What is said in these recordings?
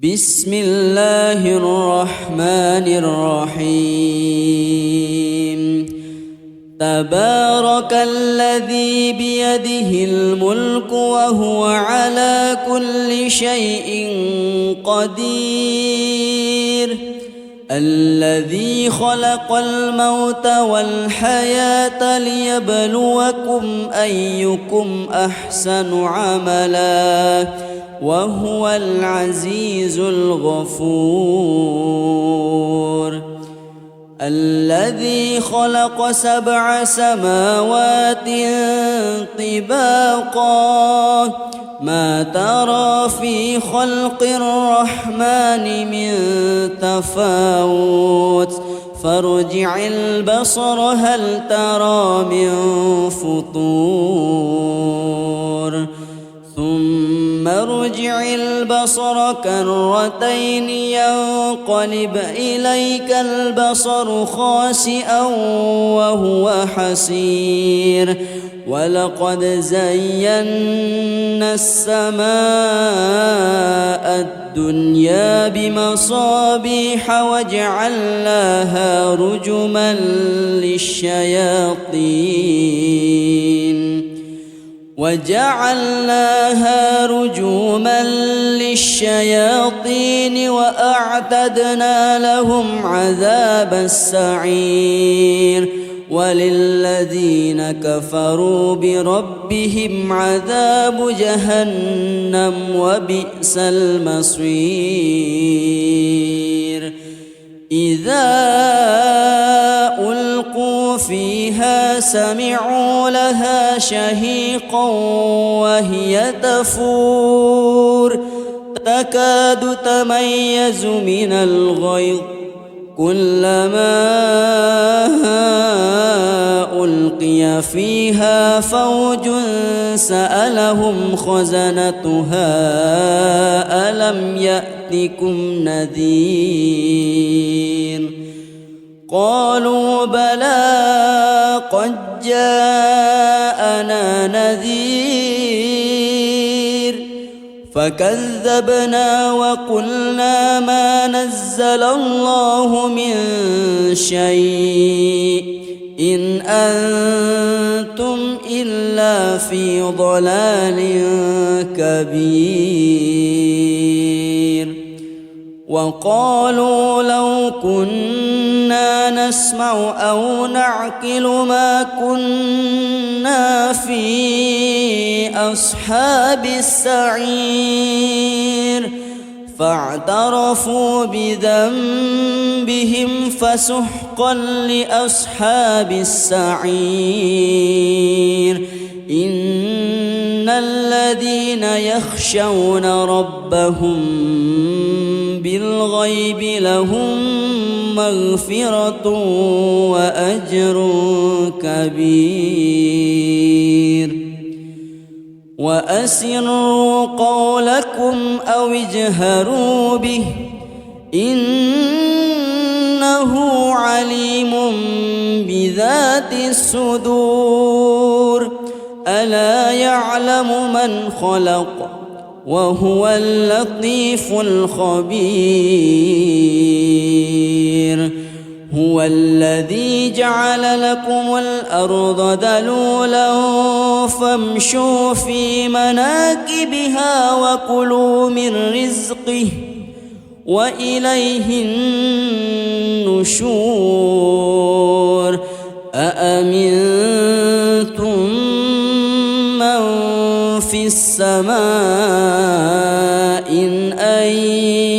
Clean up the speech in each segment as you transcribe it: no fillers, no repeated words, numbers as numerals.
بسم الله الرحمن الرحيم تبارك الذي بيده الملك وهو على كل شيء قدير الذي خلق الموت والحياة ليبلوكم أيكم أحسن عملا وهو العزيز الغفور الذي خلق 7 سماوات طباقا ما ترى في خلق الرحمن من تفاوت فارجع البصر هل ترى من فطور ثم ارجع البصر كرتين ينقلب إليك البصر خاسئا وهو حسير ولقد زينا السماء الدنيا بمصابيح وجعلناها رجوما للشياطين وأعتدنا لهم عذاب السعير وللذين كفروا بربهم عذاب جهنم وبئس المصير إذا ألقوا فيها سمعوا لها شهيقا وهي تفور تكاد تميز من الغيظ كلما ألقي فيها فوج سألهم خزنتها ألم يأتكم نذير قالوا بلى قد جاءنا نذير فكذبنا وقلنا ما نزل الله من شيء إن أنتم إلا في ضلال كبير وقالوا لو كنا نسمع أو نعقل ما كنا في أصحاب السعير فاعترفوا بذنبهم فسحقا لأصحاب السعير إن الذين يخشون ربهم بالغيب لهم مغفرة وأجر كبير وأسروا قولكم أو اجهروا به إنه عليم بذات الصدور ألا يعلم من خلق وهو اللطيف الخبير هو الذي جعل لكم الأرض ذلولا فامشوا في مناكبها وكلوا من رزقه وإليه النشور أأمنتم من في السماء أن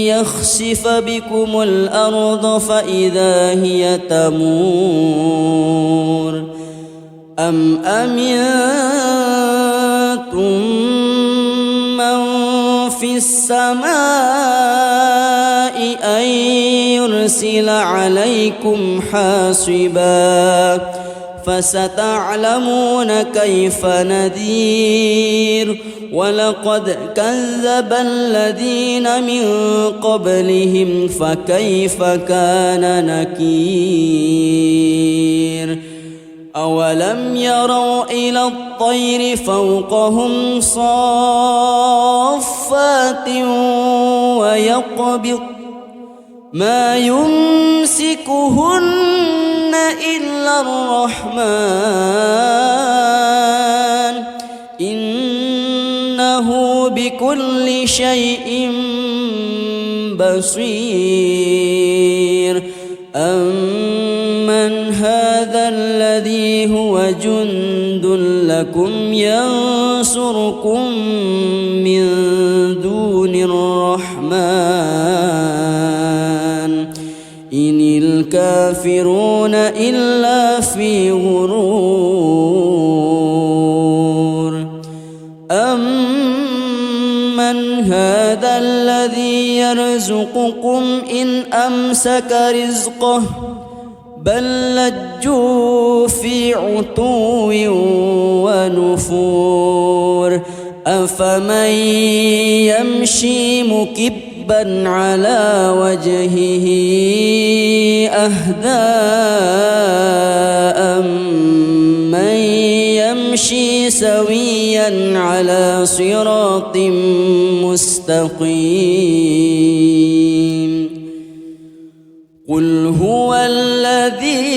يخسف بكم الأرض فإذا هي تمور أم أمنتم من في السماء أن يرسل عليكم حاصبا فستعلمون كيف نذير ولقد كذب الذين من قبلهم فكيف كان نكير أولم يروا إلى الطير فوقهم صافات صافات ويقبض ما يمسكهن إلا الرحمن إنه بكل شيء بصير أمن هذا الذي هو جند لكم ينصركم من دون الرحمن إن الكافرون إلا في غرور أمن هذا الذي يرزقكم إن أمسك رزقه بل لجوا في عتو ونفور أفمن يمشي مكبا على وجهه أهدى أمن يمشي سويا على صراط مستقيم قل هو الذي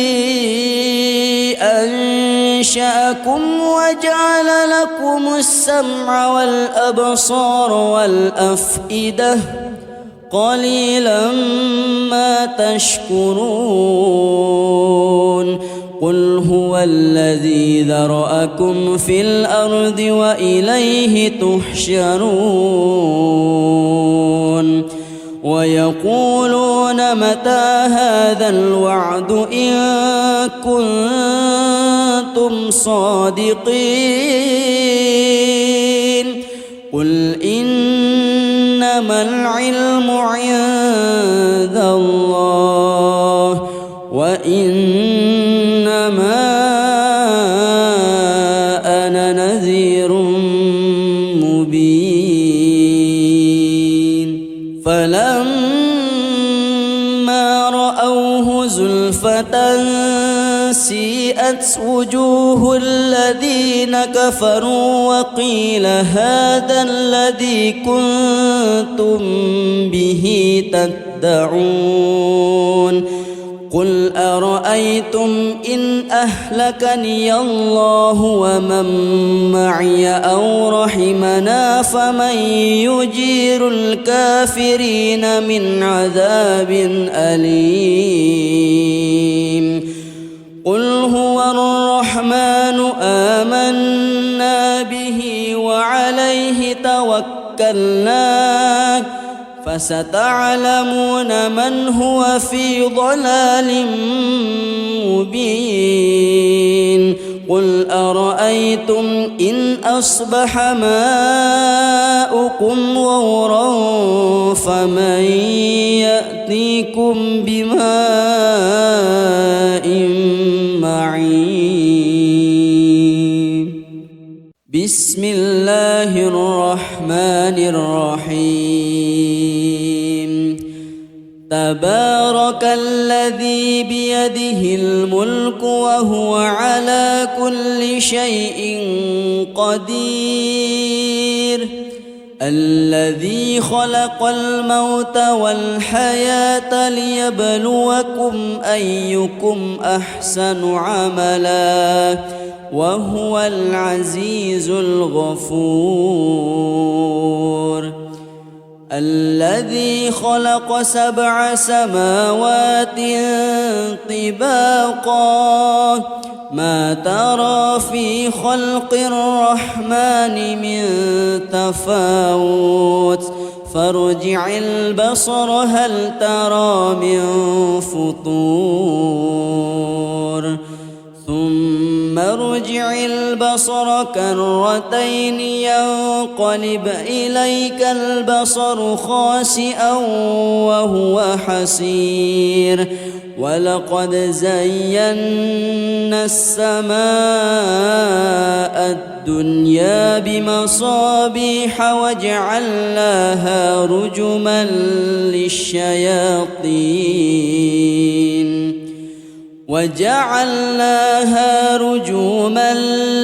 أنشأكم وجعل لكم السمع والأبصار والأفئدة قليلا ما تشكرون قل هو الذي ذرأكم في الأرض وإليه تحشرون ويقولون متى هذا الوعد إن كنتم صادقين قل إنما العلم عند الله وإنما أنا نذير مبين فلما رأوه زلفة سيئت وجوه الذين كفروا وقيل هذا الذي كنتم به تدعون قل أرأيتم إن أهلكني الله ومن معي أو رحمنا فمن يجير الكافرين من عذاب أليم قل هو الرحمن آمنا به وعليه توكلنا فستعلمون من هو في ضلال مبين قل أرأيتم إن أصبح ماؤكم غورا فمن يأتيكم بماء معين بسم الله الرحمن الرحيم تبارك الذي بيده الملك وهو على كل شيء قدير الذي خلق الموت والحياة ليبلوكم أيكم أحسن عملا وهو العزيز الغفور الذي خلق 7 سماوات طباقا ما ترى في خلق الرحمن من تفاوت فارجع البصر هل ترى من فطور ثم ارجع البصر كرتين ينقلب إليك البصر خاسئا وهو حسير ولقد زينا السماء الدنيا بمصابيح وجعلناها رجما للشياطين وجعلناها رجوما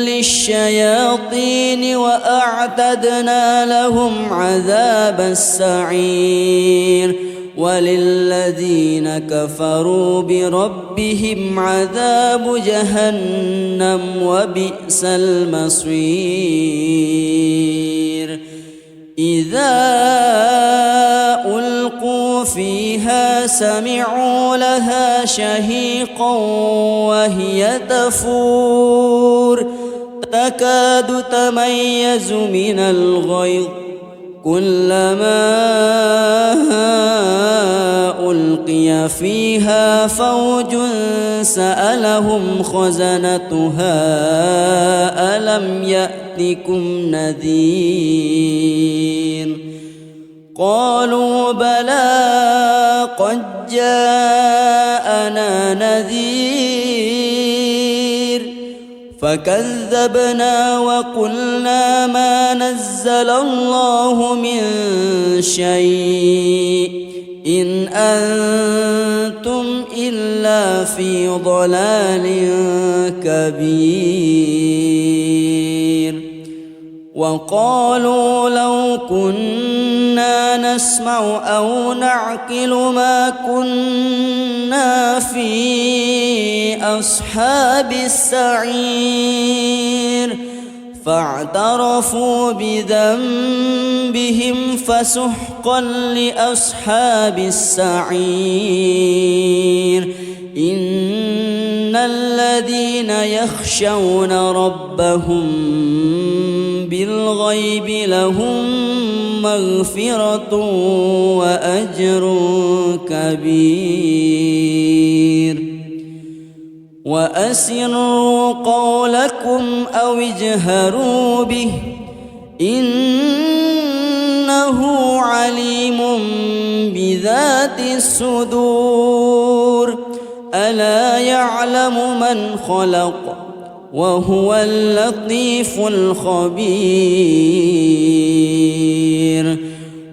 للشياطين وأعتدنا لهم عذاب السعير وللذين كفروا بربهم عذاب جهنم وبئس المصير إذا ألقوا فيها سمعوا لها شهيقا وهي تفور تكاد تميز من الغيظ كلما ألقي فيها فوج سألهم خزنتها ألم يأتكم نذير قالوا بلى قد جاءنا نذير فكذبنا وقلنا ما نزل الله من شيء إن أنتم إلا في ضلال كبير وقالوا لو كنا نسمع أو نعقل ما كنا في أصحاب السعير فاعترفوا بذنبهم فسحقا لأصحاب السعير إن الذين يخشون ربهم بالغيب لهم مغفرة وأجر كبير وأسروا قولكم أو اجهروا به إنه عليم بذات الصدور ألا يعلم من خلق وهو اللطيف الخبير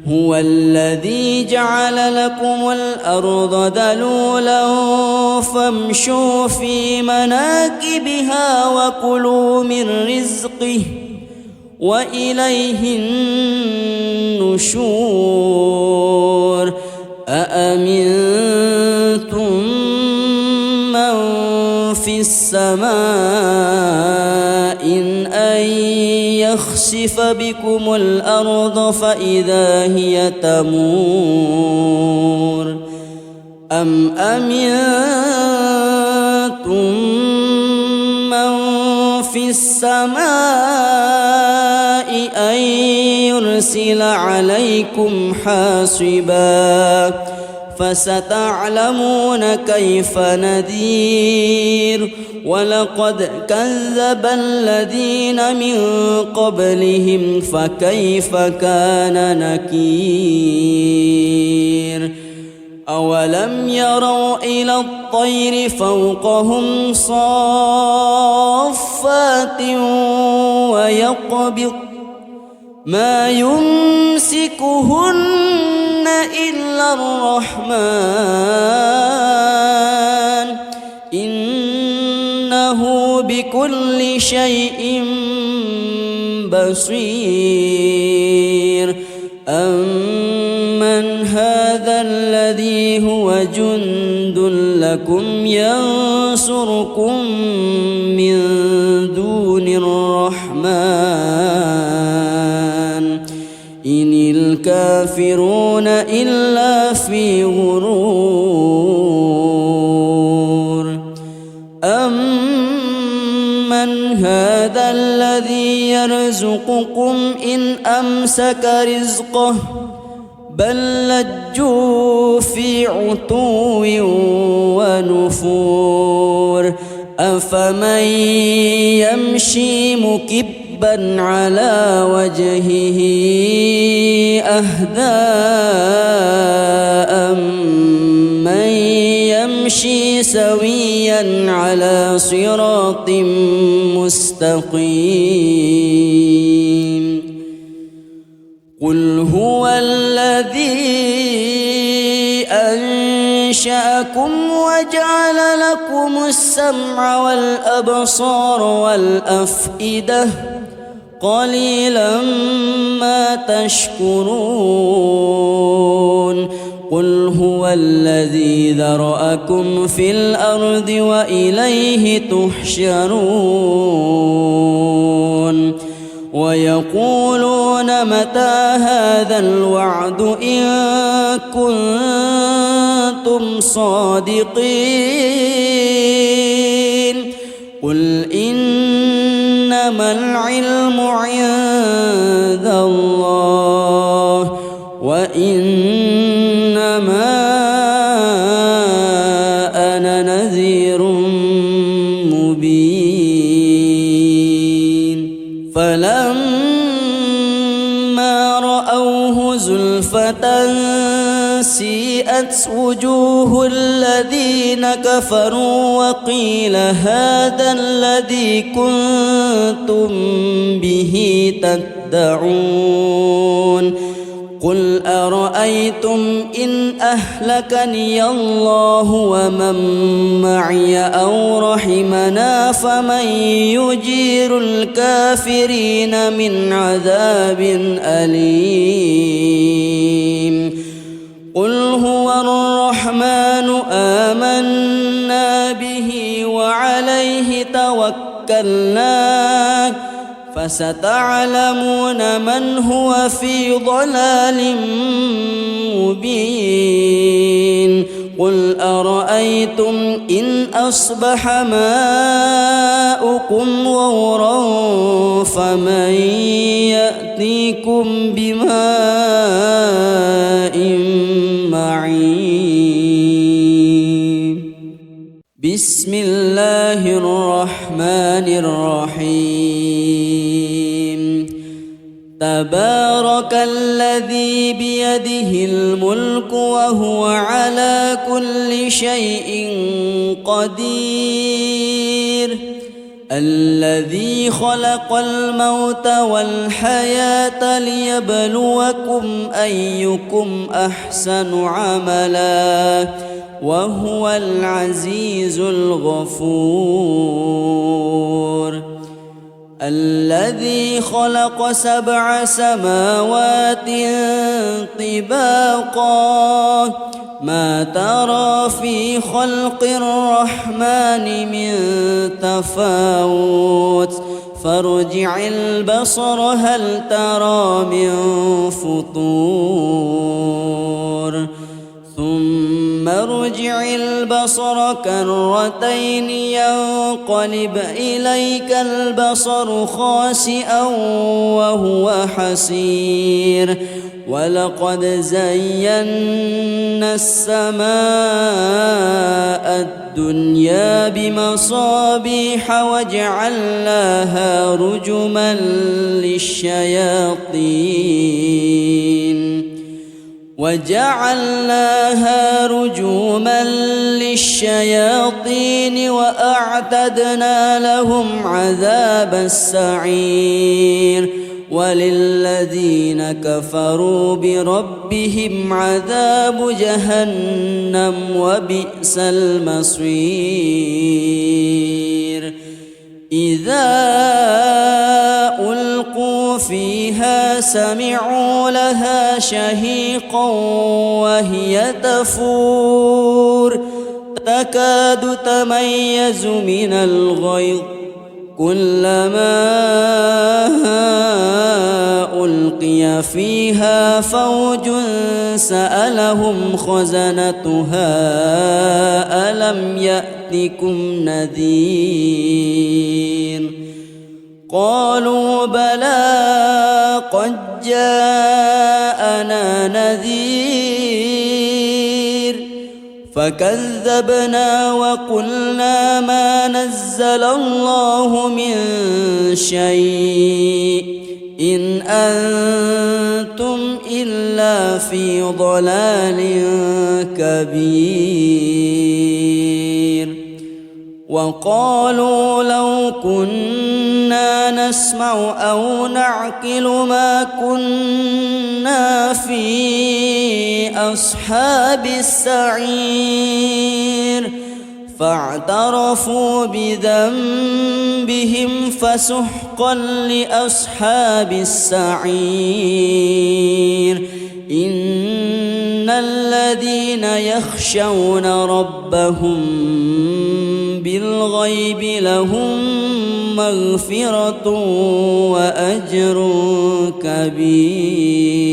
هو الذي جعل لكم الأرض ذلولا فامشوا في مناكبها وكلوا من رزقه وإليه النشور أأمنتم من في السماء أن يخسف بكم الأرض فإذا هي تمور أم أمنتم من في السماء أن يرسل عليكم حاصبا فستعلمون كيف نذير ولقد كذب الذين من قبلهم فكيف كان نكير أولم يروا إلى الطير فوقهم صافات ويقبض ما يمسكهن إلا الرحمن إنه بكل شيء بصير أمن هذا الذي هو جند لكم ينصركم من دون الرحمن إن الكافرون إلا في غرور أمن هذا الذي يرزقكم إن أمسك رزقه بل لجوا في عتو ونفور أفمن يمشي مكبا على وجهه أهدى أمن يمشي سويا على صراط مستقيم قل هو الذي أنشأكم وجعل لكم السمع والأبصار والأفئدة قليلا ما تشكرون قل هو الذي ذرأكم في الأرض وإليه تحشرون ويقولون متى هذا الوعد إن كنتم صادقين قل إنما العلم عند الله وإنما أنا نذير مبين فلما رأوه زلفة سيئت وجوه الذين كفروا وقيل هذا الذي كنتم به تدعون قل أرأيتم إن أهلكني الله ومن معي أو رحمنا فمن يجير الكافرين من عذاب أليم قل هو الرحمن آمنا به وعليه توكلنا فستعلمون من هو في ضلال مبين قل أرأيتم إن أصبح ماؤكم غورا فمن يأتيكم بماء معين بسم الله الرحمن الرحيم تبارك الذي بيده الملك وهو على كل شيء قدير الذي خلق الموت والحياة ليبلوكم أيكم أحسن عملا وهو العزيز الغفور الذي خلق 7 سماوات طباقا ما ترى في خلق الرحمن من تفاوت فارجع البصر هل ترى من فطور ثم ارجع البصر كرتين ينقلب إليك البصر خاسئا وهو حسير ولقد زينا السماء الدنيا بمصابيح وجعلناها رجوما للشياطين وأعتدنا لهم عذاب السعير وللذين كفروا بربهم عذاب جهنم وبئس المصير إذا ألقوا فيها سمعوا لها شهيقا وهي تفور تكاد تميز من الغيظ كلما ألقي فيها فوج سألهم خزنتها ألم يأتكم نذير قالوا بلى قد جاءنا نذير فكذبنا وقلنا ما نزل الله من شيء إن أنتم إلا في ضلال كبير وقالوا لو كنا نسمع أو نعقل ما كنا في أصحاب السعير فاعترفوا بذنبهم فسحقا لأصحاب السعير إن الذين يخشون ربهم بالغيب لهم مغفرة وأجر كبير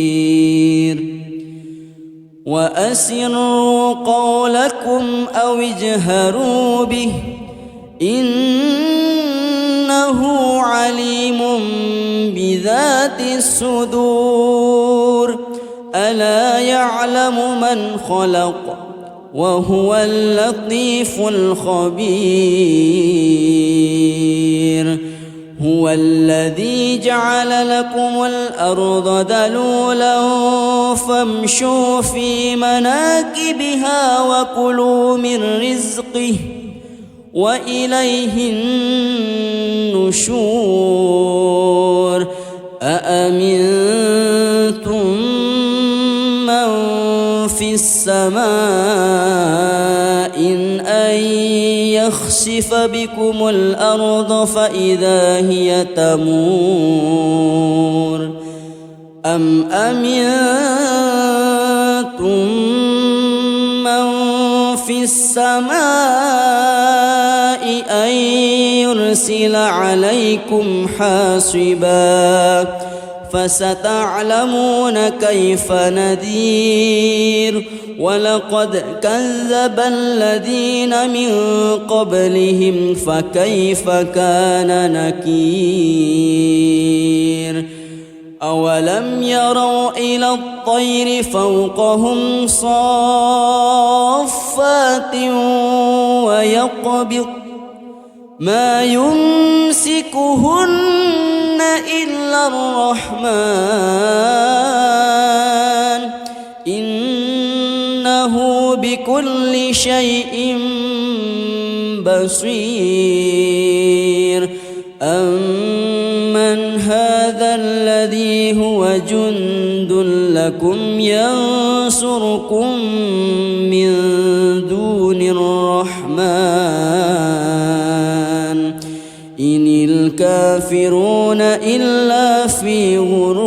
وأسروا قولكم أو اجهروا به إنه عليم بذات الصدور ألا يعلم من خلق وهو اللطيف الخبير هو الذي جعل لكم الأرض ذلولا فامشوا في مناكبها وكلوا من رزقه وإليه النشور أأمنتم من في السماء أن يخسف بكم الأرض فإذا هي تمور أم أمنتم من في السماء أن يرسل عليكم حاصبا فستعلمون كيف نذير ولقد كذب الذين من قبلهم فكيف كان نكير أولم يروا إلى الطير فوقهم صافات ويقبض ما يمسكهن إلا الرحمن إنه بكل شيء بصير أمن هذا الذي هو جند لكم ينصركم من دون الرحمن إن الكافرون إلا في غرور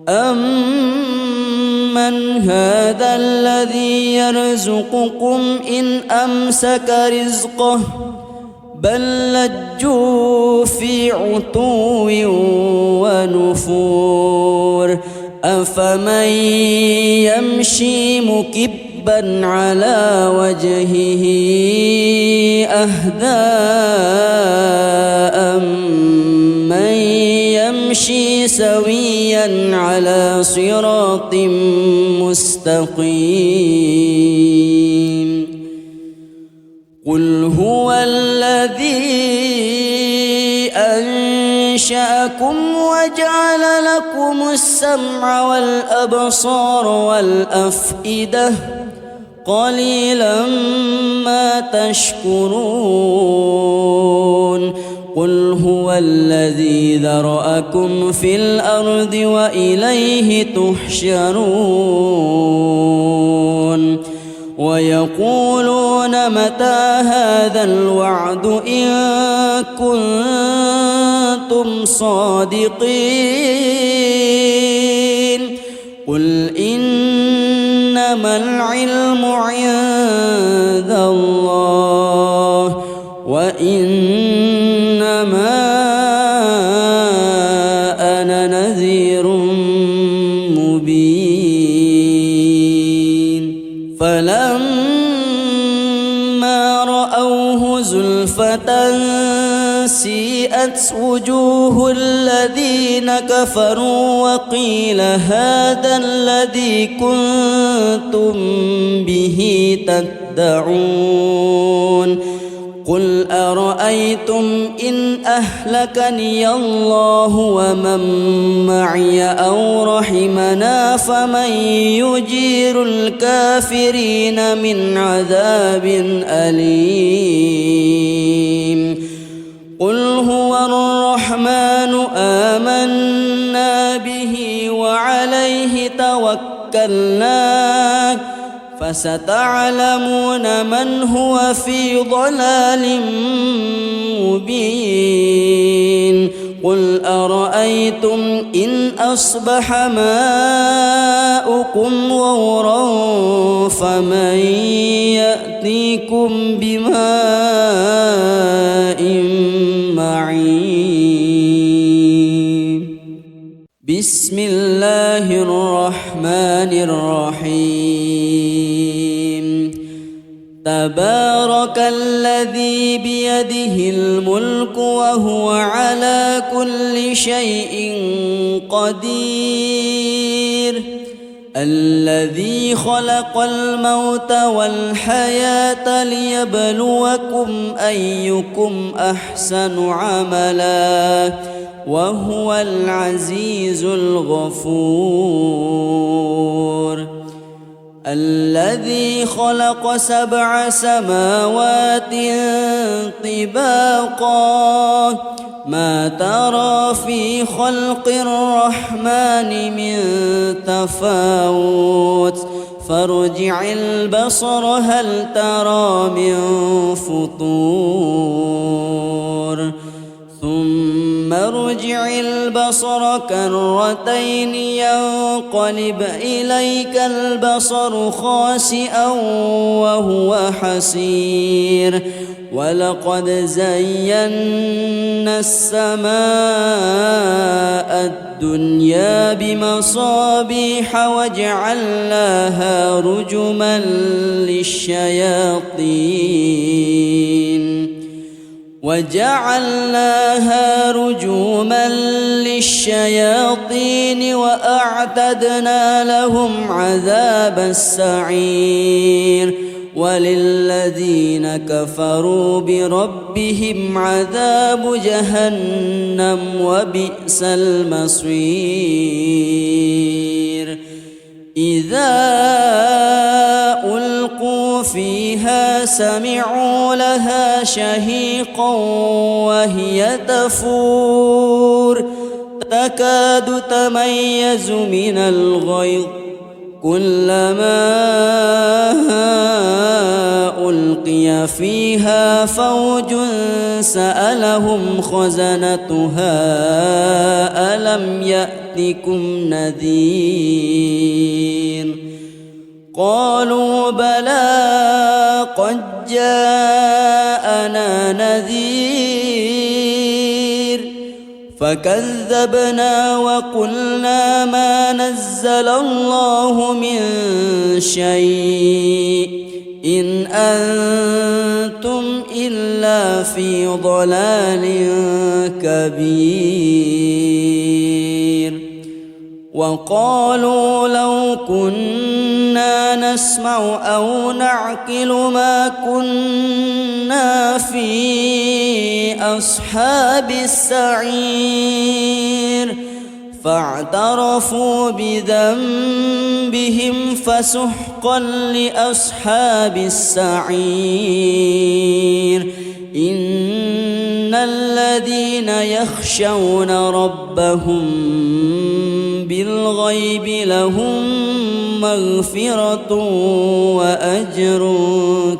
أمن هذا الذي يرزقكم إن أمسك رزقه بل لجوا في عتو ونفور أفمن يمشي مكبا على وجهه أهدى أمن يمشي سويا على صراط مستقيم قل هو الذي أنشأكم وجعل لكم السمع والأبصار والأفئدة قليلا ما تشكرون قل هو الذي ذرأكم في الأرض وإليه تحشرون ويقولون متى هذا الوعد إن كنتم صادقين قل إنما العلم عند الله وإنما أنا نذير مبين فلما رأوه زلفة سيئت وجوه الذين كفروا وقيل هذا الذي كنتم به تدعون قل أرأيتم إن أهلكني الله ومن معي أو رحمنا فمن يجير الكافرين من عذاب أليم قل هو الرحمن آمنا به وعليه توكلنا فستعلمون من هو في ضلال مبين قل أرأيتم إن أصبح ماؤكم غورا فمن يأتيكم بماء معين بسم الله الرحمن الرحيم تبارك الذي بيده الملك وهو على كل شيء قدير الذي خلق الموت والحياة ليبلوكم أيكم أحسن عملا وهو العزيز الغفور الذي خلق 7 سماوات طباقا ما ترى في خلق الرحمن من تفاوت فارجع البصر هل ترى من فطور ثم ارجع البصر كرتين ينقلب إليك البصر خاسئا وهو حسير ولقد زينا السماء الدنيا بمصابيح وجعلناها رجوما للشياطين وأعتدنا لهم عذاب السعير وللذين كفروا بربهم عذاب جهنم وبئس المصير إذا ألقوا فيها سمعوا لها شهيقا وهي تفور تكاد تميز من الغيظ كلما ألقي فيها فوج سألهم خزنتها ألم يأتكم نذير قالوا بلى قد جاءنا نذير فكذبنا وقلنا ما نزل الله من شيء إن أنتم إلا في ضلال كبير وقالوا لو كنا نسمع أو نعقل ما كنا في أصحاب السعير فاعترفوا بذنبهم فسحقا لأصحاب السعير إن الذين يخشون ربهم بالغيب لهم مغفرة وأجر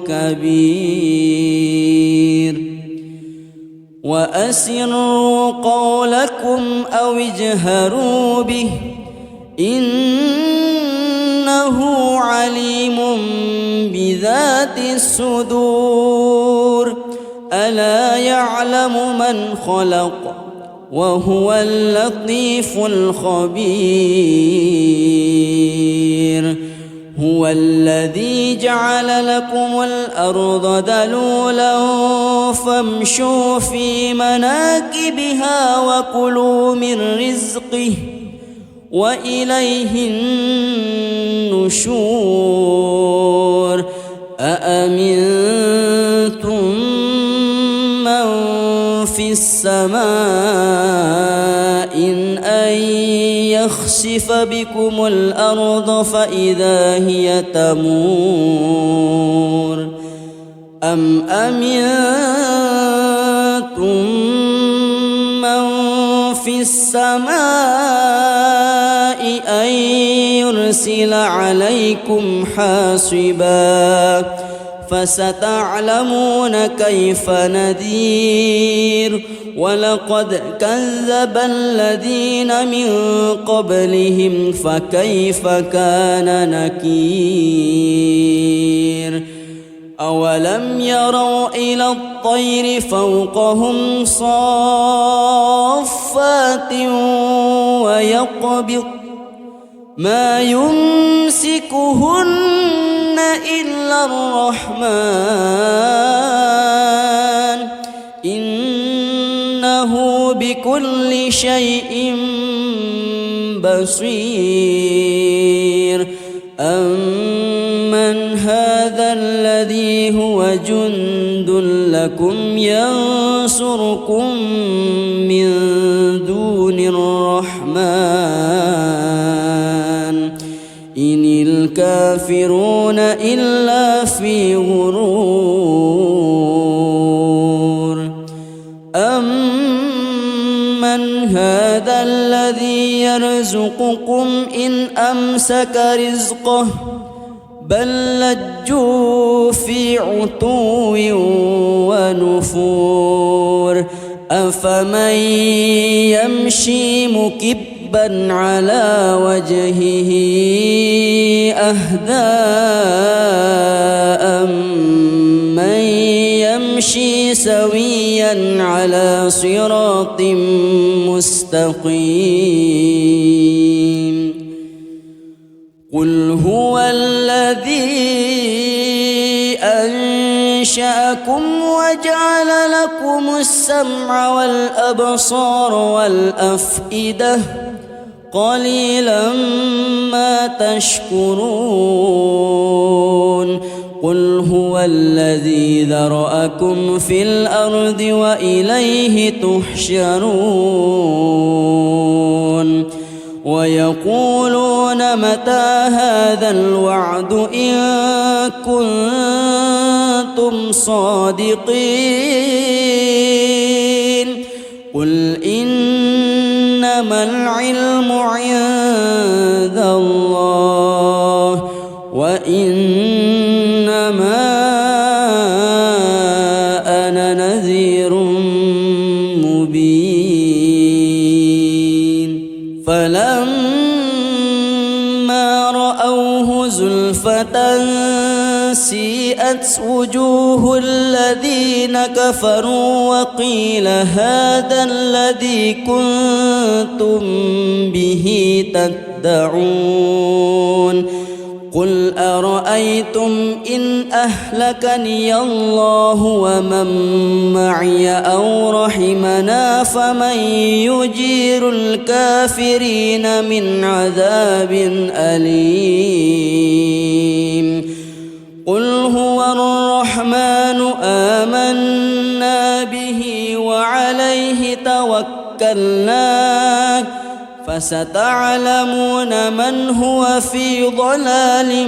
كبير وأسروا قولكم أو اجهروا به إنه عليم بذات الصدور ألا يعلم من خلق وهو اللطيف الخبير هو الذي جعل لكم الأرض ذلولا فامشوا في مناكبها وكلوا من رزقه وإليه النشور أأمنتم في السماء أن يخسف بكم الأرض فإذا هي تمور أم أمنتم من في السماء أن يرسل عليكم حاصبا فستعلمون كيف نذير ولقد كذب الذين من قبلهم فكيف كان نكير أولم يروا إلى الطير فوقهم صافات ويقبض ما يمسكهن إلا الرحمن إنه بكل شيء بصير أمن هذا الذي هو جند لكم ينصركم من دون الرحمن إن الكافرون إلا في غرور أمن هذا الذي يرزقكم إن أمسك رزقه بل لجوا في عتو ونفور أفمن يمشي مكبا على وجهه أهدى أمن يمشي سويا على صراط مستقيم قل هو الذي أنشأكم وجعل لكم السمع والأبصار والأفئدة قليلا ما تشكرون قل هو الذي ذرأكم في الأرض وإليه تحشرون ويقولون متى هذا الوعد إن كنتم صادقين قل إنما العلم عند الله وإنما أنا نذير مبين فلما رأوه زلفة سيئت وجوه الذين كفروا وقيل هذا الذي كنتم به تدعون قل أرأيتم إن أهلكني الله ومن معي أو رحمنا فمن يجير الكافرين من عذاب أليم قل هو الرحمن آمنا به وعليه توكلنا فستعلمون من هو في ضلال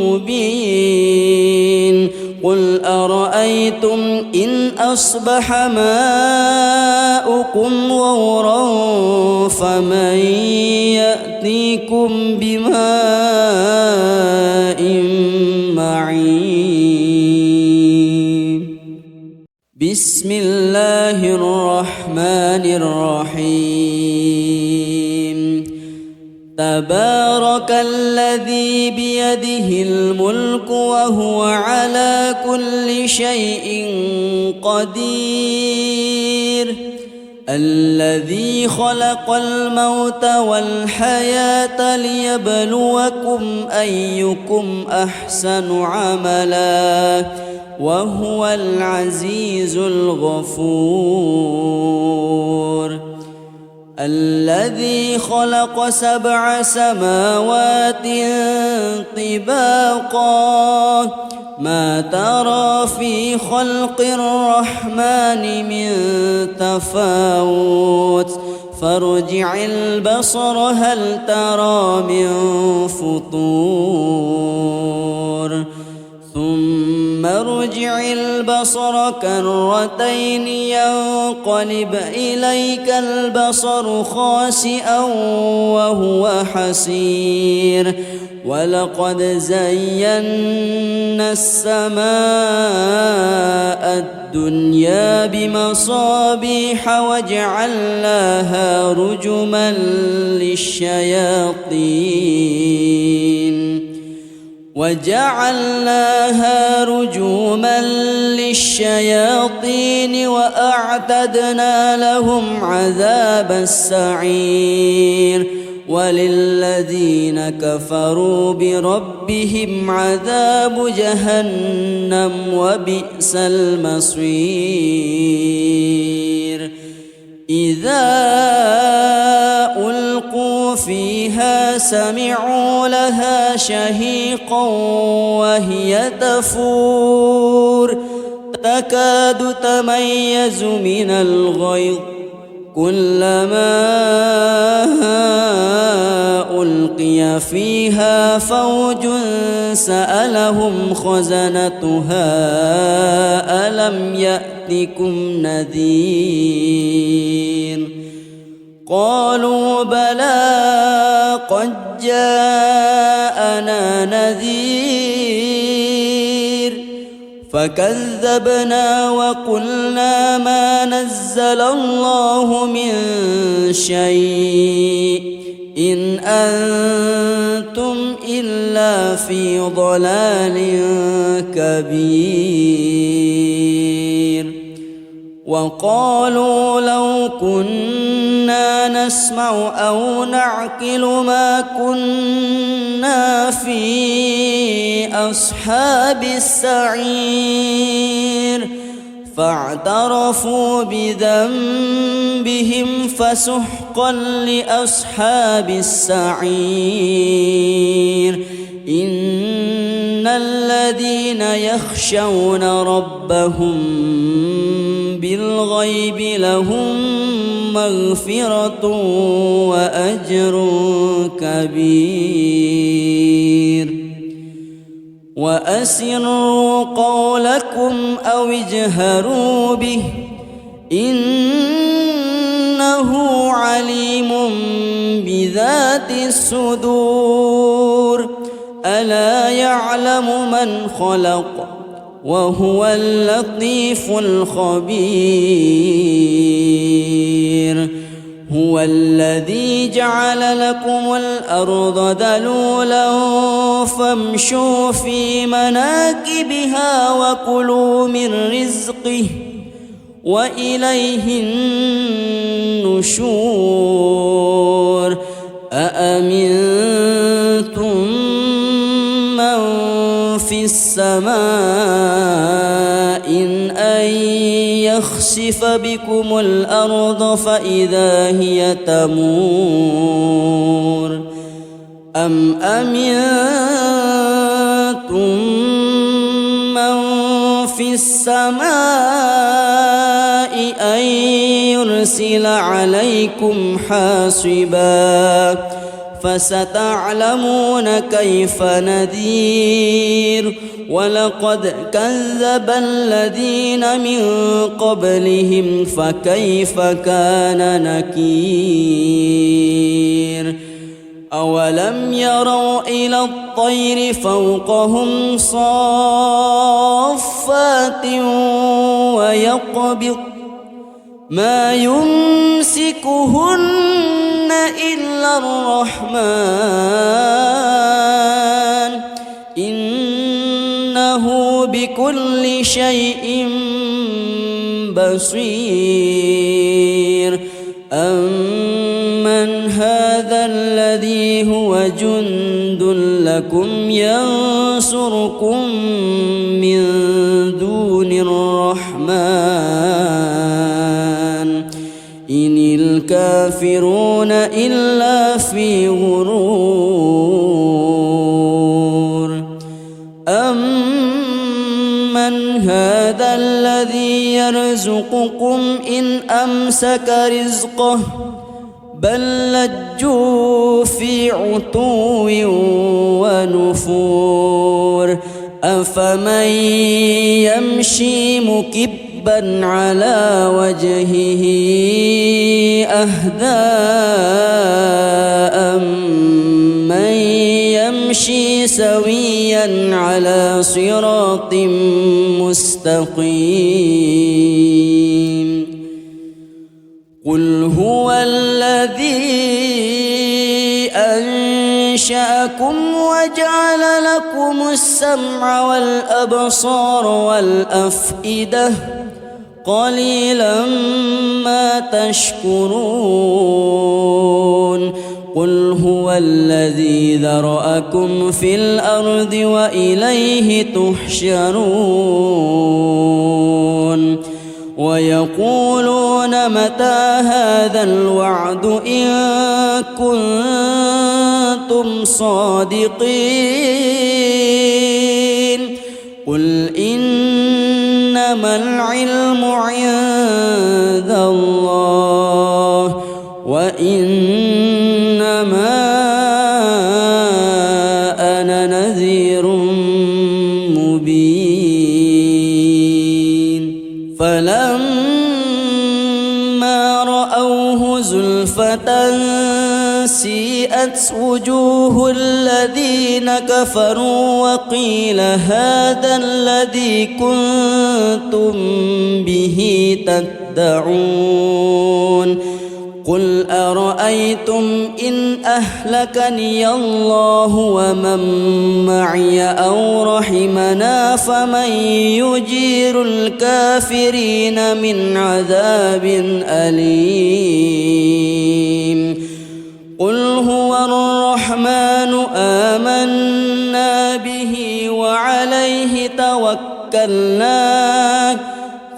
مبين قل أرأيتم إن أصبح ماؤكم غورا فمن يأتيكم بماء معين بسم الله الرحمن الرحيم تبارك الذي بيده الملك وهو على كل شيء قدير الذي خلق الموت والحياة ليبلوكم أيكم أحسن عملا وهو العزيز الغفور الذي خلق 7 سماوات طباقا ما ترى في خلق الرحمن من تفاوت فارجع البصر هل ترى من فطور ثم ارجع البصر كرتين ينقلب إليك البصر خاسئا وهو حسير ولقد زينا السماء الدنيا بمصابيح وجعلناها رجوما للشياطين وأعتدنا لهم عذاب السعير وللذين كفروا بربهم عذاب جهنم وبئس المصير إذا ألقوا فيها سمعوا لها شهيقا وهي تفور تكاد تميز من الغيظ كلما ألقي فيها فوج سألهم خزنتها ألم يأتكم نذير قالوا بلى قد جاءنا نذير فكذبنا وقلنا ما نزل الله من شيء إن أنتم إلا في ضلال كبير وقالوا لو كنا نسمع أو نعقل ما كنا في أصحاب السعير فاعترفوا بذنبهم فسحقا لأصحاب السعير إن الذين يخشون ربهم بالغيب لهم مغفرة وأجر كبير وأسروا قولكم أو اجهروا به إنه عليم بذات الصدور ألا يعلم من خلق وهو اللطيف الخبير هو الذي جعل لكم الأرض ذلولا فامشوا في مناكبها وكلوا من رزقه وإليه النشور أأمنتم من في السماء أن يخسف بكم الأرض فإذا هي تمور أم أمنتم من في السماء أن يرسل عليكم حاصبا فستعلمون كيف نذير ولقد كذب الذين من قبلهم فكيف كان نكير أولم يروا إلى الطير فوقهم صافات ويقبض ما يمسكهن إلا الرحمن إنه بكل شيء بصير أمن هذا الذي هو جند لكم ينصركم من دون الرحمن إن الكافرون إلا في غرور أمسك رزقه بل لجوا في عتو ونفور أفمن يمشي مكبا على وجهه أهدى أمن يمشي سويا على صراط مستقيم قل هو الذي أنشأكم وجعل لكم السمع والأبصار والأفئدة قليلا ما تشكرون قل هو الذي ذرأكم في الأرض وإليه تحشرون ويقولون متى هذا الوعد إن كنتم صادقين قل إنما العلم عند الله وإنما أنا نذير مبين فلما رأوه زلفة سيئت وجوه الذين كفروا وقيل هذا الذي كنتم به تدعون قل أرأيتم إن أهلكني الله ومن معي أو رحمنا فمن يجير الكافرين من عذاب أليم قل هو الرحمن آمنا به وعليه توكلنا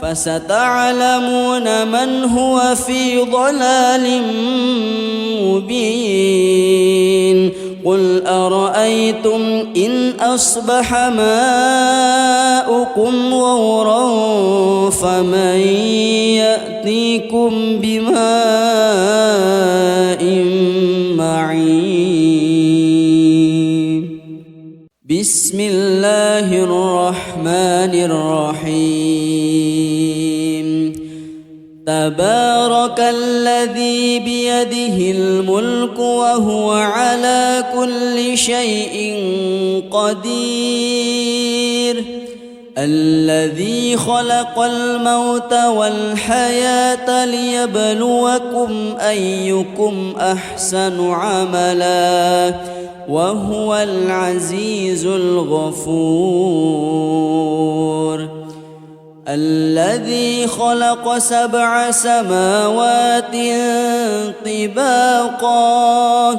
فستعلمون من هو في ضلال مبين قل أرأيتم إن أصبح ماؤكم غورا فمن يأتيكم بماء معين بسم الله الرحمن الرحيم تبارك الذي بيده الملك وهو على كل شيء قدير الذي خلق الموت والحياة ليبلوكم أيكم أحسن عملا وهو العزيز الغفور الذي خلق 7 سماوات طباقا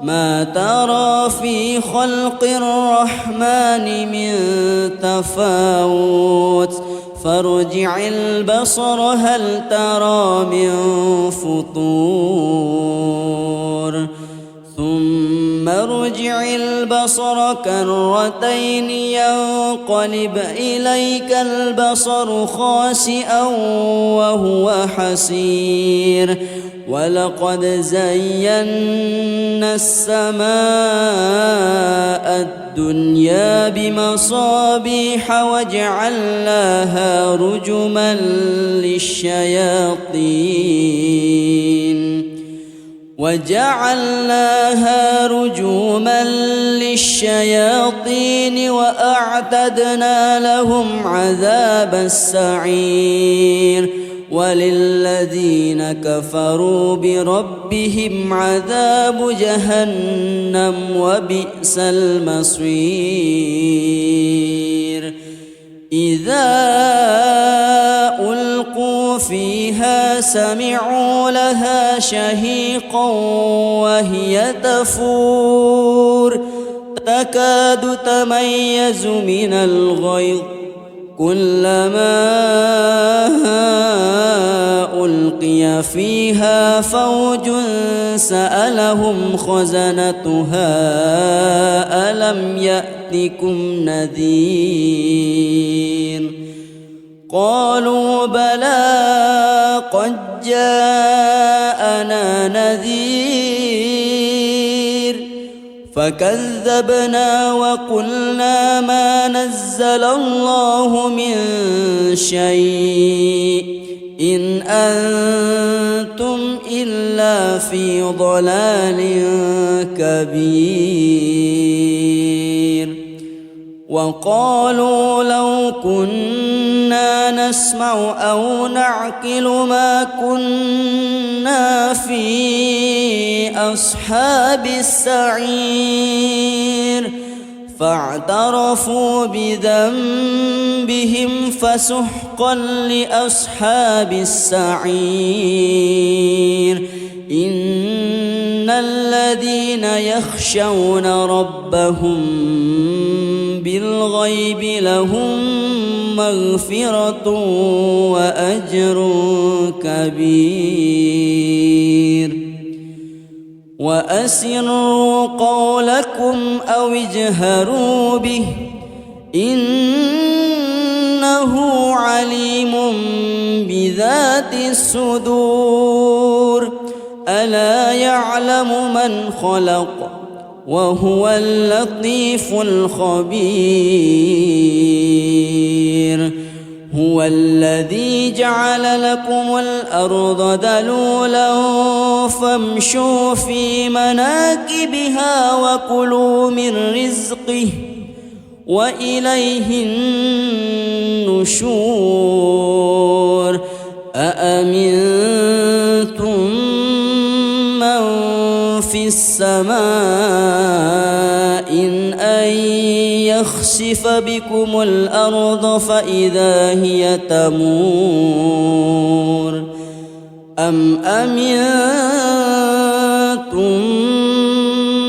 ما ترى في خلق الرحمن من تفاوت فارجع البصر هل ترى من فطور ثم ارجع البصر كرتين ينقلب إليك البصر خاسئا وهو حسير ولقد زينا السماء الدنيا بمصابيح وجعلناها رجما للشياطين وأعتدنا لهم عذاب السعير وللذين كفروا بربهم عذاب جهنم وبئس المصير إذا ألقوا فيها سمعوا لها شهيقا وهي تفور تكاد تميز من الغيظ كلما ألقي فيها فوج سألهم خزنتها ألم يأتكم نذير قالوا بلى قد جاءنا نذير فكذبنا وقلنا ما نزل الله من شيء إن أنتم إلا في ضلال كبير وقالوا لو كنا نسمع أو نعقل ما كنا في أصحاب السعير فاعترفوا بذنبهم فسحقا لأصحاب السعير إن الذين يخشون ربهم بالغيب لهم مغفرة وأجر كبير وأسروا قولكم أو اجهروا به إنه عليم بذات الصدور ألا يعلم من خلق وهو اللطيف الخبير هو الذي جعل لكم الأرض ذلولا فامشوا في مناكبها وكلوا من رزقه وإليه النشور أأمنتم من في السماء أن يخسف بكم الأرض فإذا هي تمور أم أمنتم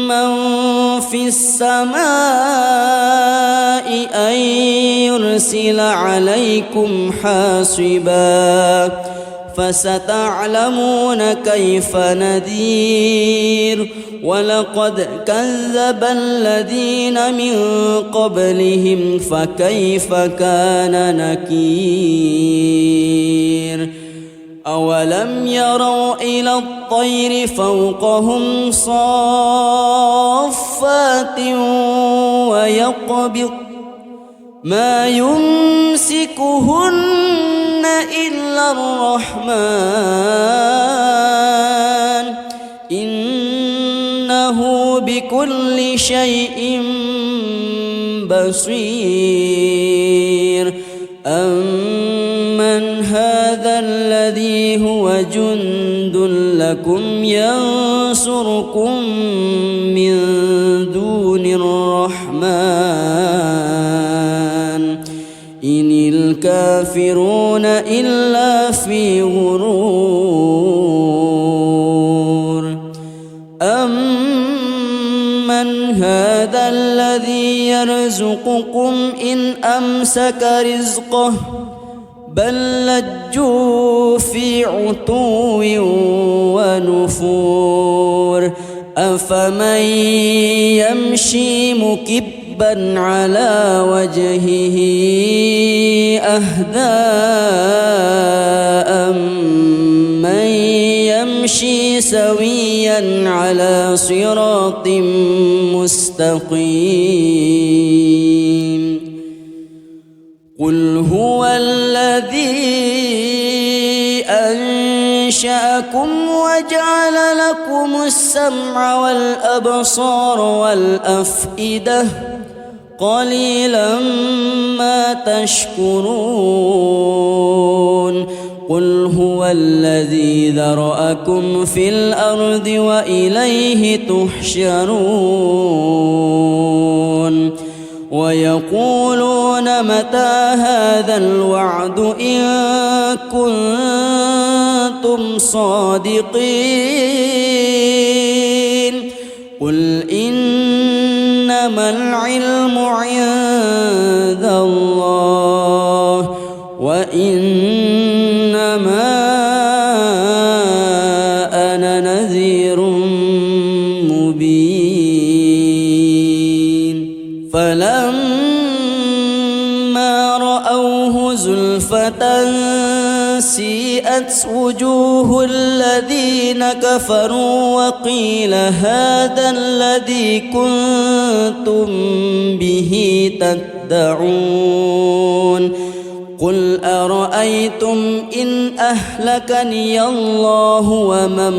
من في السماء أن يرسل عليكم حاصبا فستعلمون كيف نذير ولقد كذب الذين من قبلهم فكيف كان نكير أولم يروا إلى الطير فوقهم صافات ويقبض ما يمسكهن إلا الرحمن إنه بكل شيء بصير أمن هذا الذي هو جند لكم ينصركم من دون الرحمن إن الكافرون إلا في غرور أمن هذا الذي يرزقكم إن أمسك رزقه بل لجوا في عتو ونفور أفمن يمشي مكبا على وجهه أهدى أمن يمشي سويا على صراط مستقيم قل هو الذي أنشأكم وجعل لكم السمع والأبصار والأفئدة قليلا ما تشكرون قل هو الذي ذرأكم في الأرض وإليه تحشرون ويقولون متى هذا الوعد إن كنتم صادقين قل إنما العلم عند الله وإنما أنا نذير مبين فلما رأوه زلفة سيئت سويت وجوه الذين كفروا وقيل هذا الذي كنتم به تدعون قل أرأيتم إن أهلكني الله ومن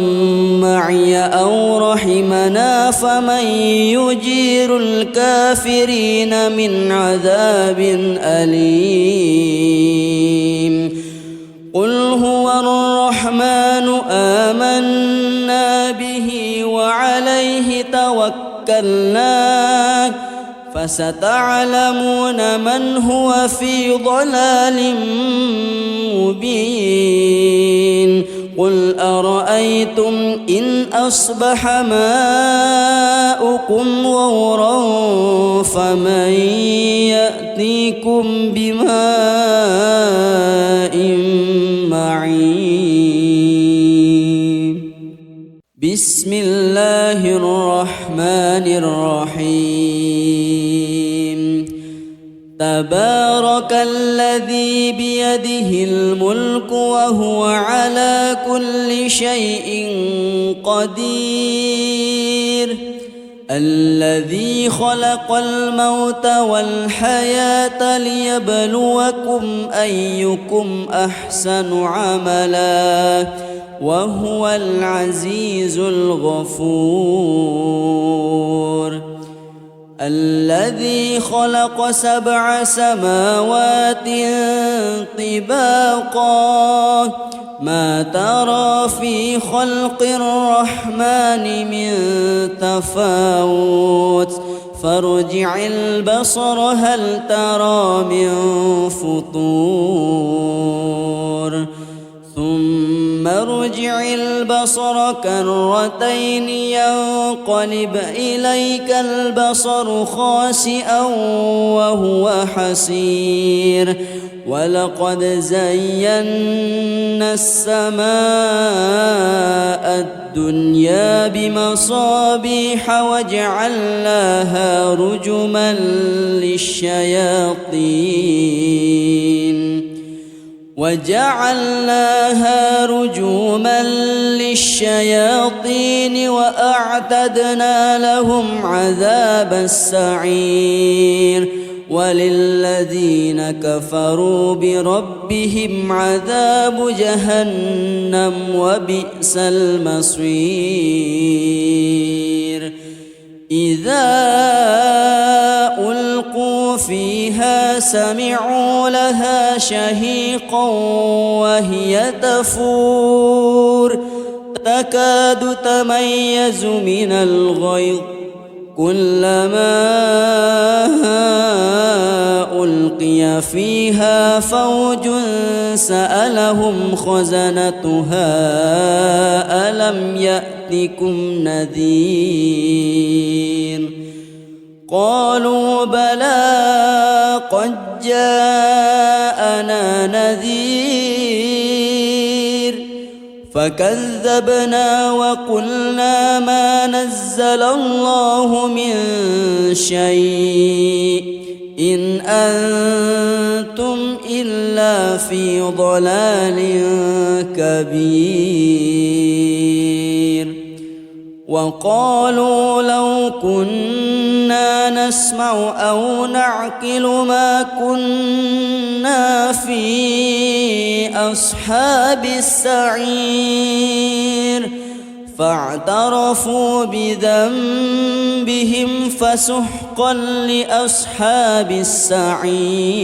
معي أو رحمنا فمن يجير الكافرين من عذاب أليم قل هو الرحمن آمنا به وعليه توكلنا فستعلمون من هو في ضلال مبين قل أرأيتم إن أصبح ماؤكم غورا فمن يأتيكم بماء معين بسم الله الرحمن الرحيم تبارك الذي بيده الملك وهو على كل شيء قدير الذي خلق الموت والحياة ليبلوكم أيكم أحسن عملا وهو العزيز الغفور الذي خلق 7 سماوات طباقا ما ترى في خلق الرحمن من تفاوت فارجع البصر هل ترى من فطور ثم ارجع البصر كرتين ينقلب إليك البصر خاسئا وهو حسير ولقد زينا السماء الدنيا بمصابيح وجعلناها رجوما للشياطين وأعتدنا لهم عذاب السعير وللذين كفروا بربهم عذاب جهنم وبئس المصير إذا ألقوا فيها سمعوا لها شهيقا وهي تفور تكاد تميز من الغيظ كلما ألقي فيها فوج سألهم خزنتها ألم يأتكم نذير قالوا بلى قد جاءنا نذير فكذبنا وقلنا ما نزل الله من شيء إن أنتم إلا في ضلال كبير وقالوا لو كنا نسمع أو نعقل ما كنا في أصحاب السعير فاعترفوا بذنبهم فسحقا لأصحاب السعير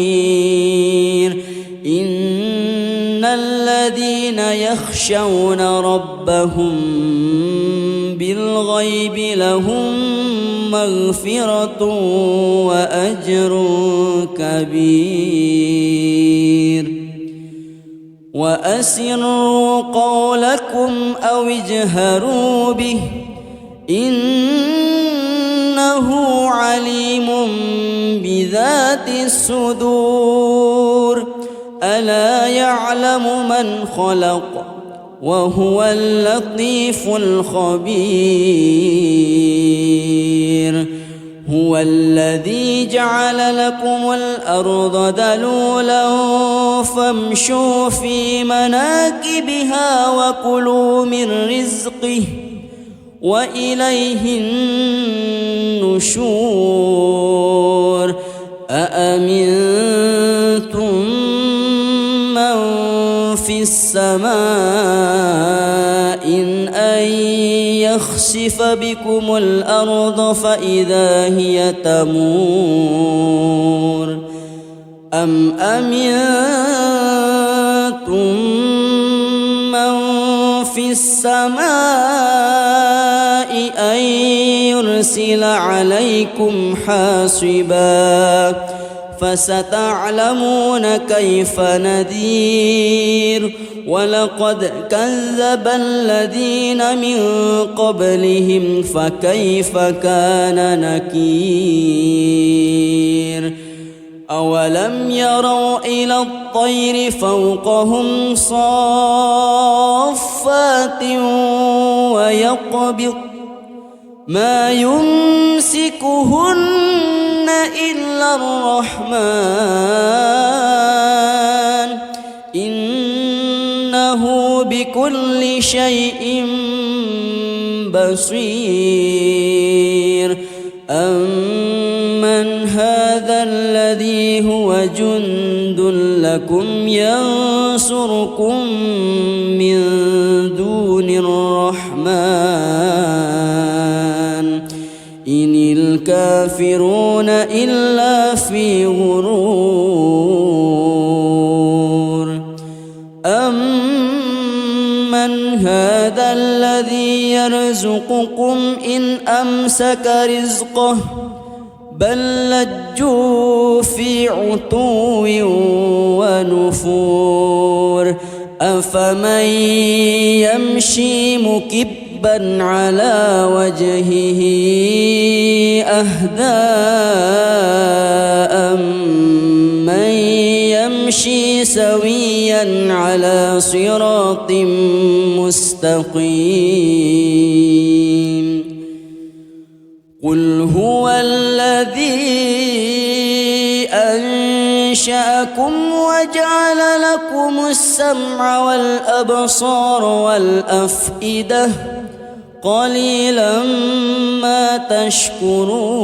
إن الذين يخشون ربهم بالغيب لهم مغفرة وأجر كبير وأسروا قولكم أو اجهروا به إنه عليم بذات الصدور ألا يعلم من خلق وهو اللطيف الخبير هو الذي جعل لكم الأرض ذلولا فامشوا في مناكبها وكلوا من رزقه وإليه النشور أأمنتم من في السماء أن يخسف بكم الأرض فإذا هي تمور أم أمنتم من في السماء أن يرسل عليكم حاصبا فستعلمون كيف نذير ولقد كذب الذين من قبلهم فكيف كان نكير أولم يروا إلى الطير فوقهم صافات ويقبض ما يمسكهن إلا الرحمن إنه بكل شيء بصير أمن هذا الذي هو جند لكم ينصركم من دون الرحمن إن الكافرون إلا في غرور أمن هذا الذي يرزقكم إن أمسك رزقه بل لجوا في عتو ونفور أفمن يمشي مكبا على وجهه أهدى أمن يمشي سويا على صراط مستقيم قل هو الذي أنشأكم وجعل لكم السمع والأبصار والأفئدة قليلا ما تشكرون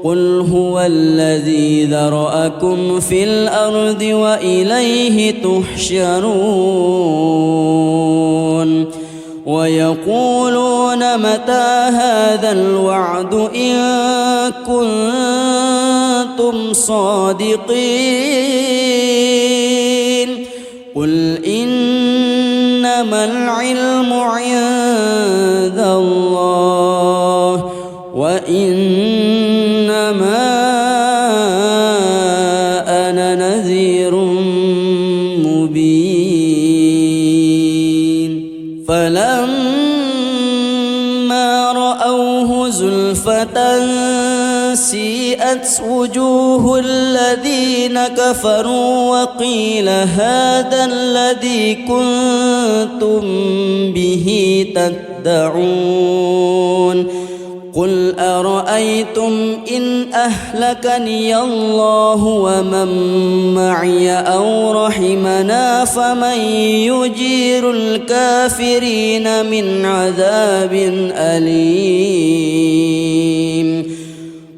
قل هو الذي ذرأكم في الأرض وإليه تحشرون ويقولون متى هذا الوعد إن كنتم صادقين قل إنما العلم عند الله وإنما أنا نذير مبين فلما رأوه زلفة سيئت وجوه الذين كفروا وقيل هذا الذي كنتم به تدعون قل أرأيتم إن أهلكني الله ومن معي أو رحمنا فمن يجير الكافرين من عذاب أليم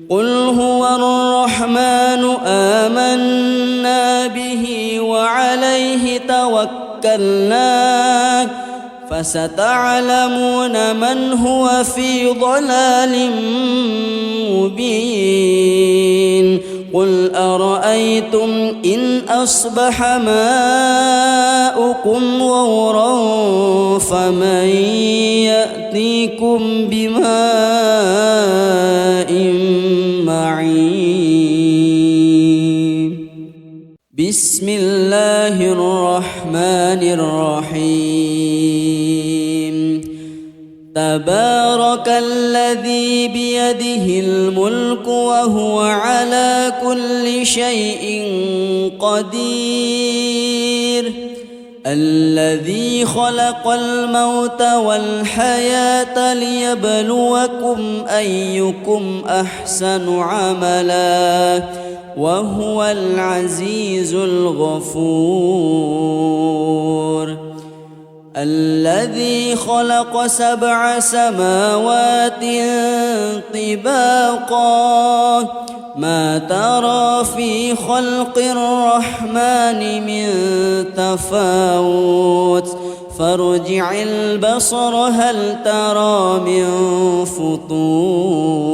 قل هو الرحمن آمنا به وعليه توكلنا فستعلمون من هو في ضلال مبين قل أرأيتم إن أصبح ماؤكم غورا فمن يأتيكم بماء معين بسم الله الرحمن الرحيم تبارك الذي بيده الملك وهو على كل شيء قدير الذي خلق الموت والحياة ليبلوكم أيكم أحسن عملا وهو العزيز الغفور. الذي خلق 7 سماوات طباقا ما ترى في خلق الرحمن من تفاوت فارجع البصر هل ترى من فطور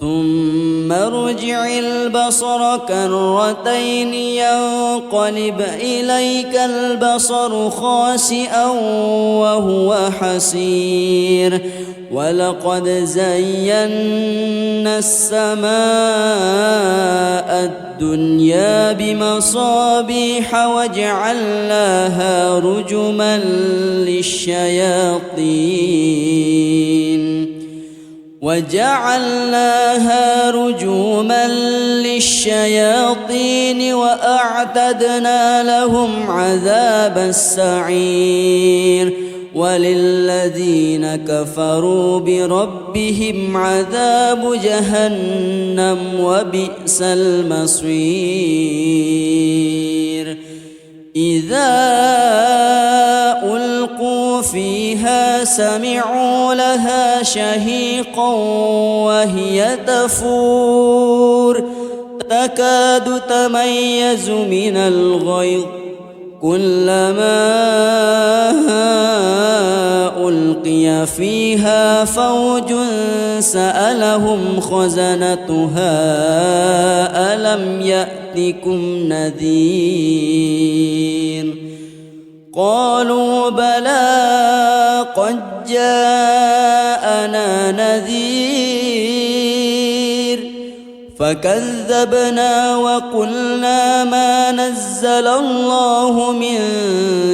ثم ارجع البصر كرتين ينقلب إليك البصر خاسئا وهو حسير ولقد زينا السماء الدنيا بمصابيح وجعلناها رجوما للشياطين وأعتدنا لهم عذاب السعير وللذين كفروا بربهم عذاب جهنم وبئس المصير. إذا ألقوا فيها سمعوا لها شهيقا وهي تفور تكاد تميز من الغيظ كلما ألقي فيها فوج سألهم خزنتها ألم يأتكم نذير قالوا بلى قد جاءنا نذير فكذبنا وقلنا ما نزل الله من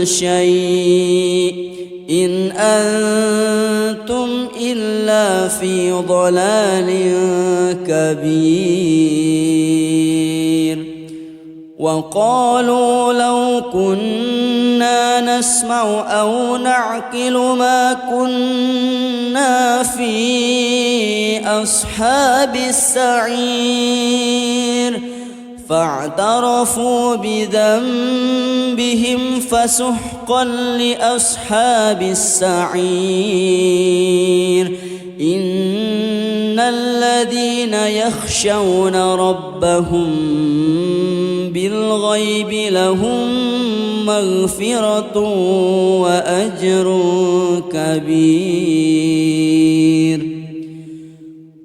شيء إن أنتم إلا في ضلال كبير. وقالوا لو كنا نسمع أو نعقل ما كنا في أصحاب السعير فاعترفوا بذنبهم فسحقا لأصحاب السعير. إن الذين يخشون ربهم بالغيب لهم مغفرة وأجر كبير.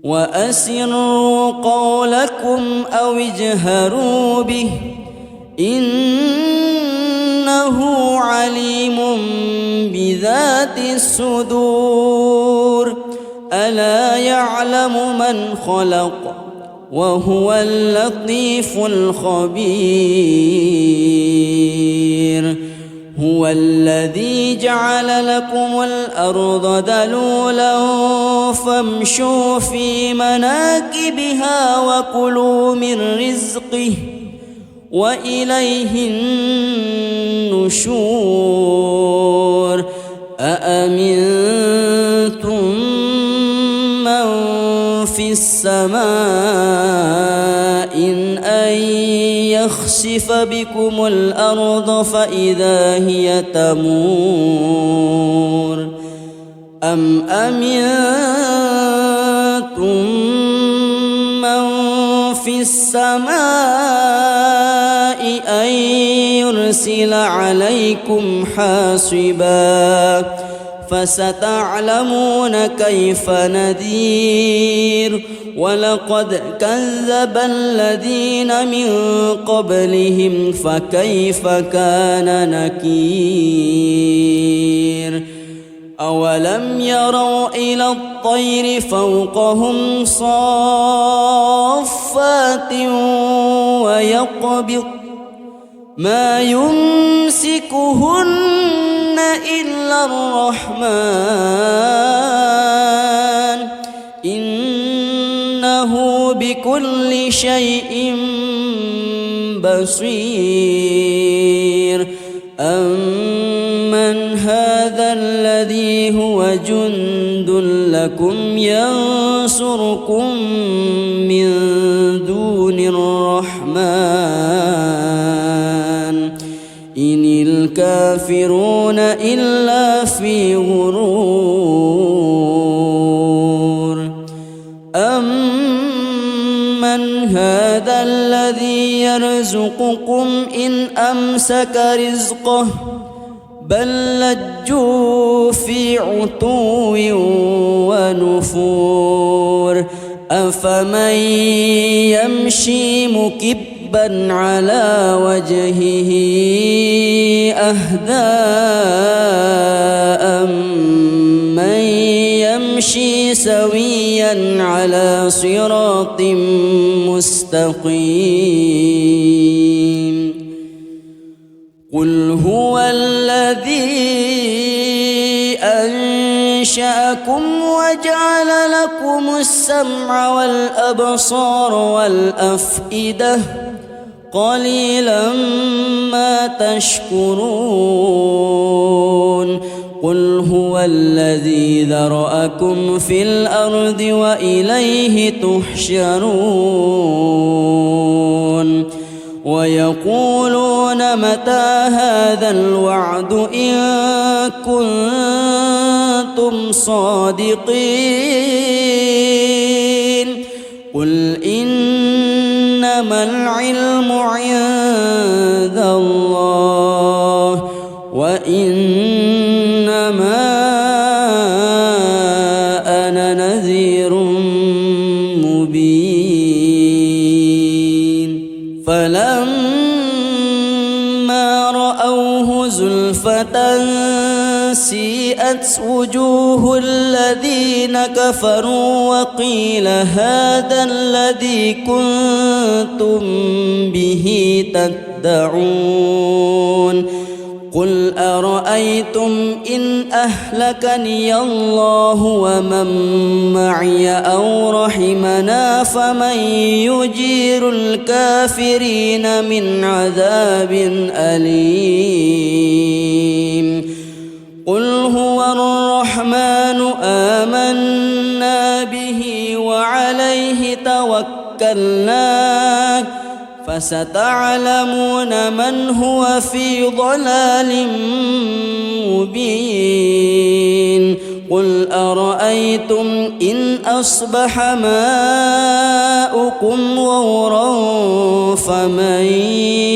وأسروا قولكم أو اجهروا به إنه عليم بذات الصدور ألا يعلم من خلق وهو اللطيف الخبير. هو الذي جعل لكم الأرض ذلولا فامشوا في مناكبها وكلوا من رزقه وإليه النشور. أأمنتم من في السماء أن يخسف بكم الأرض فإذا هي تمور أم أمنتم من في السماء أن يرسل عليكم حاصبا فستعلمون كيف نذير. ولقد كذب الذين من قبلهم فكيف كان نكير. أولم يروا إلى الطير فوقهم صافات ويقبض ما يمسكهن إلا الرحمن إنه بكل شيء بصير أمن هذا الذي هو جند لكم ينصركم من دون الرحمن إن الكافرون إلا في غرور أمن هذا الذي يرزقكم إن أمسك رزقه بل لجوا في عتو ونفور أفمن يمشي مكبا على وجهه أهدى أمن يمشي سويا على صراط مستقيم قل هو الذي أنشأكم وجعل لكم السمع والأبصار والأفئدة قليلا ما تشكرون قل هو الذي ذرأكم في الأرض وإليه تحشرون ويقولون متى هذا الوعد إن كنتم صادقين قل إنما العلم عند الله وإنما أنا نذير مبين فلما رأوه زلفة سيئت وجوه الذين كفروا وقيل هذا الذي كنتم به تدعون قل أرأيتم إن أهلكني الله ومن معي أو رحمنا فمن يجير الكافرين من عذاب أليم قل هو الرحمن آمنا به وعليه توكلنا فستعلمون من هو في ضلال مبين قل أرأيتم إن أصبح ماؤكم غورا فمن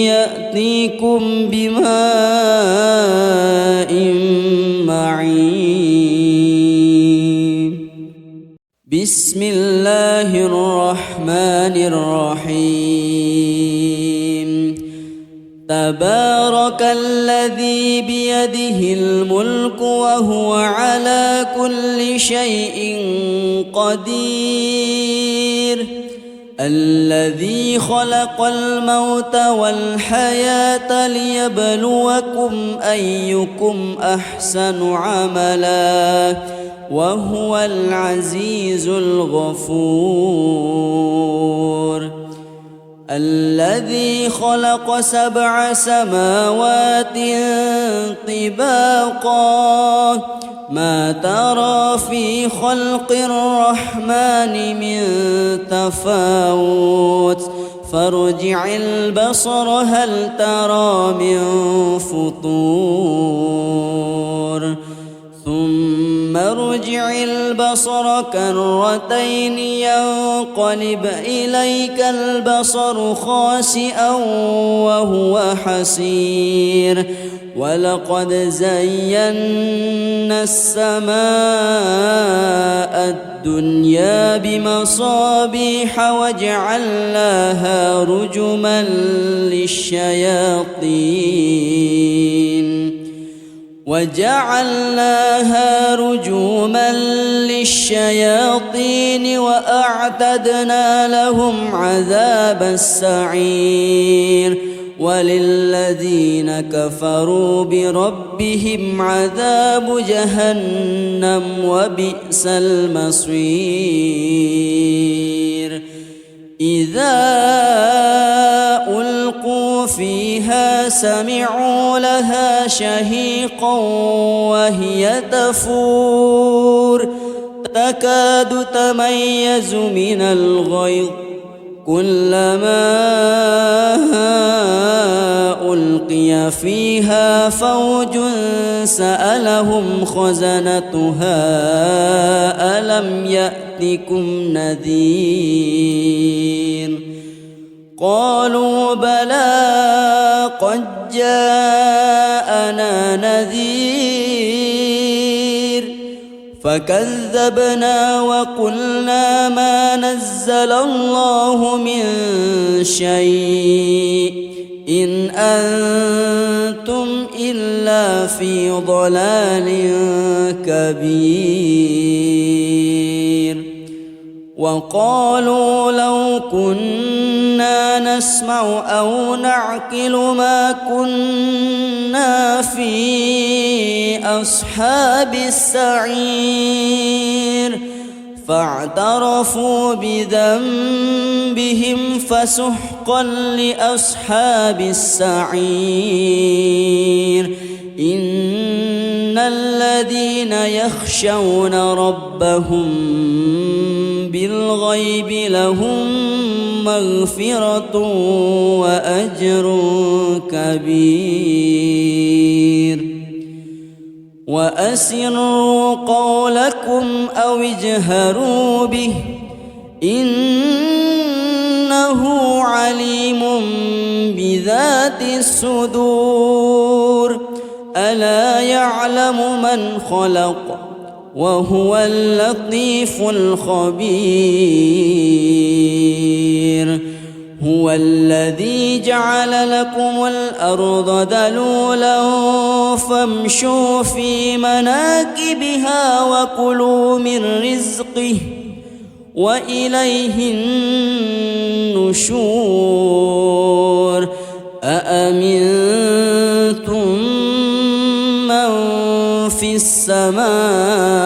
يأتيكم بماء معين بسم الله الرحمن الرحيم تبارك الذي بيده الملك وهو على كل شيء قدير الذي خلق الموت والحياة ليبلوكم أيكم أحسن عملا وهو العزيز الغفور الذي خلق 7 سماوات طباقا ما ترى في خلق الرحمن من تفاوت فارجع البصر هل ترى من فطور ثم ارجع البصر كرتين ينقلب إليك البصر خاسئا وهو حسير ولقد زينا السماء الدنيا بمصابيح وجعلناها رجوما للشياطين وأعتدنا لهم عذاب السعير وللذين كفروا بربهم عذاب جهنم وبئس المصير إذا ألقوا سمعوا لها شهيقا وهي تفور تكاد تميز من الغيظ كلما ألقي فيها فوج سألهم خزنتها ألم يأتكم نذير قالوا بلى قد جاءنا نذير فكذبنا وقلنا ما نزل الله من شيء إن أنتم إلا في ضلال كبير وقالوا لو كنا نسمع أو نعقل ما كنا في أصحاب السعير فاعترفوا بذنبهم فسحقا لأصحاب السعير إن الذين يخشون ربهم بالغيب لهم مغفرة وأجر كبير وأسروا قولكم أو اجهروا به إنه عليم بذات الصدور ألا يعلم من خلق وهو اللطيف الخبير هو الذي جعل لكم الأرض ذلولا فامشوا في مناكبها وكلوا من رزقه وإليه النشور أأمنتم من في السماء